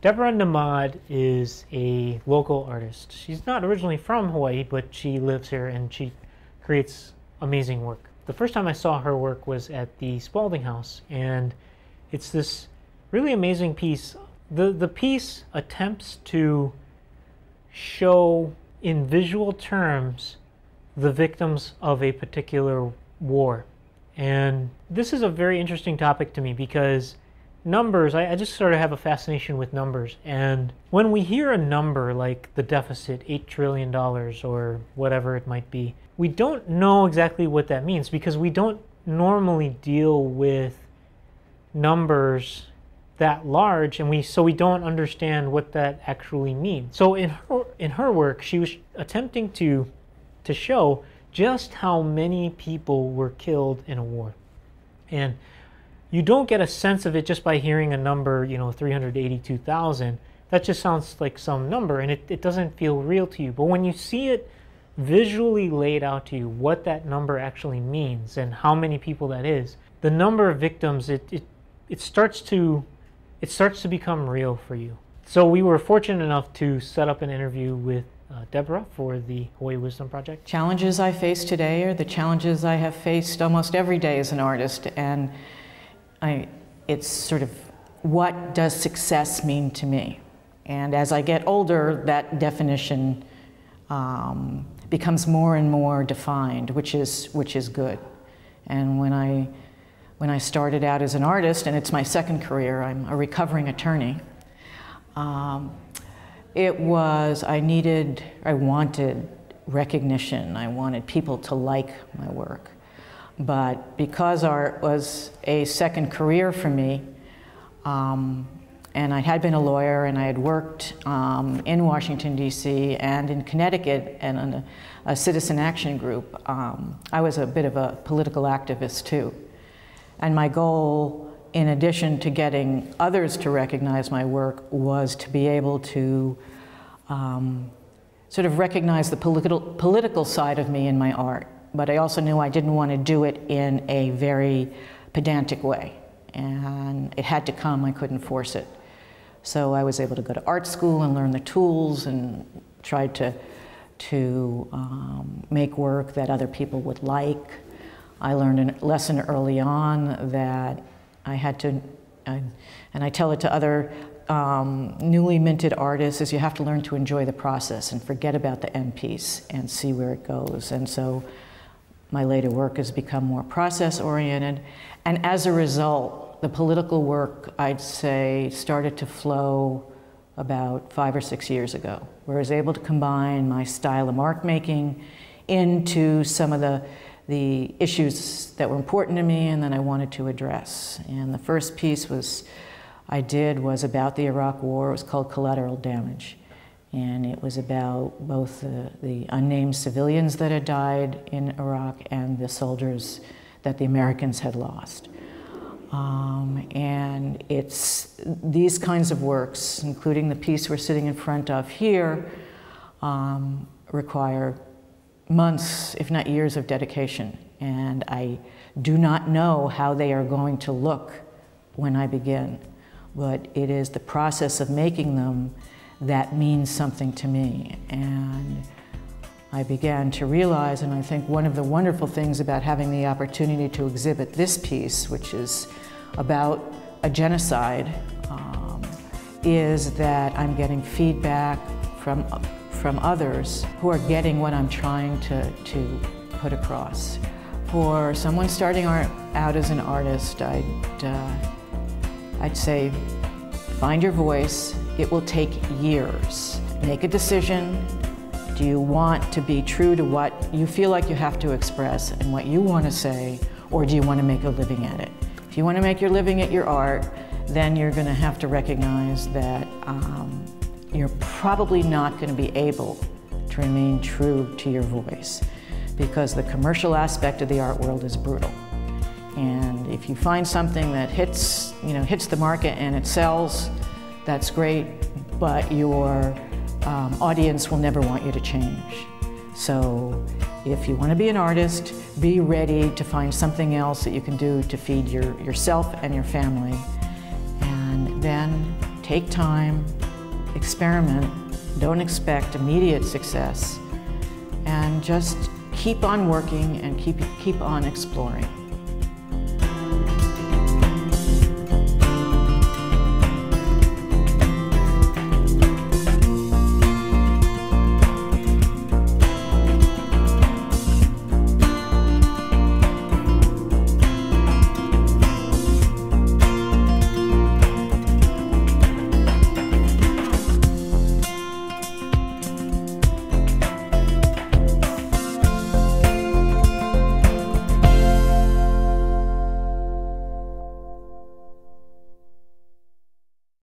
Deborah Nehmad is a local artist. She's not originally from Hawaii, but she lives here and she creates amazing work. The first time I saw her work was at the Spalding House, and it's this really amazing piece. The piece attempts to show in visual terms the victims of a particular war. And this is a very interesting topic to me because numbers, I just sort of have a fascination with numbers. And when we hear a number like the deficit, $8 trillion or whatever it might be, we don't know exactly what that means because we don't normally deal with numbers that large, and so we don't understand what that actually means. So in her work, she was attempting to show just how many people were killed in a war. And you don't get a sense of it just by hearing a number, 382,000. That just sounds like some number, and it doesn't feel real to you. But when you see it visually laid out to you, what that number actually means and how many people that is, the number of victims, it starts to become real for you. So we were fortunate enough to set up an interview with Deborah for the Hawaii Wisdom Project. Challenges I face today are the challenges I have faced almost every day as an artist, and it's sort of, what does success mean to me? And as I get older, that definition becomes more and more defined, which is good. And when I started out as an artist, and it's my second career, I'm a recovering attorney, I wanted recognition. I wanted people to like my work. But because art was a second career for me, and I had been a lawyer and I had worked in Washington, D.C. and in Connecticut and in a citizen action group, I was a bit of a political activist too. And my goal, in addition to getting others to recognize my work, was to be able to sort of recognize the political side of me in my art. But I also knew I didn't want to do it in a very pedantic way. And it had to come, I couldn't force it. So I was able to go to art school and learn the tools and try to make work that other people would like. I learned a lesson early on that I had to, and I tell it to other newly minted artists, is you have to learn to enjoy the process and forget about the end piece and see where it goes. And so my later work has become more process-oriented. And as a result, the political work, I'd say, started to flow about 5 or 6 years ago, where I was able to combine my style of mark making into some of the issues that were important to me and that I wanted to address. And the first piece I did was about the Iraq War. It was called Collateral Damage. And it was about both the unnamed civilians that had died in Iraq and the soldiers that the Americans had lost. And it's these kinds of works, including the piece we're sitting in front of here, require months, if not years, of dedication. And I do not know how they are going to look when I begin, but it is the process of making them that means something to me. And I began to realize, and I think one of the wonderful things about having the opportunity to exhibit this piece, which is about a genocide, is that I'm getting feedback from others who are getting what I'm trying to put across. For someone starting out as an artist, I'd say, find your voice. It will take years. Make a decision. Do you want to be true to what you feel like you have to express and what you want to say, or do you want to make a living at it? If you want to make your living at your art, then you're going to have to recognize that you're probably not going to be able to remain true to your voice, because the commercial aspect of the art world is brutal. And if you find something that hits the market and it sells, that's great, but your audience will never want you to change. So if you want to be an artist, be ready to find something else that you can do to feed yourself and your family, and then take time, experiment, don't expect immediate success, and just keep on working and keep on exploring.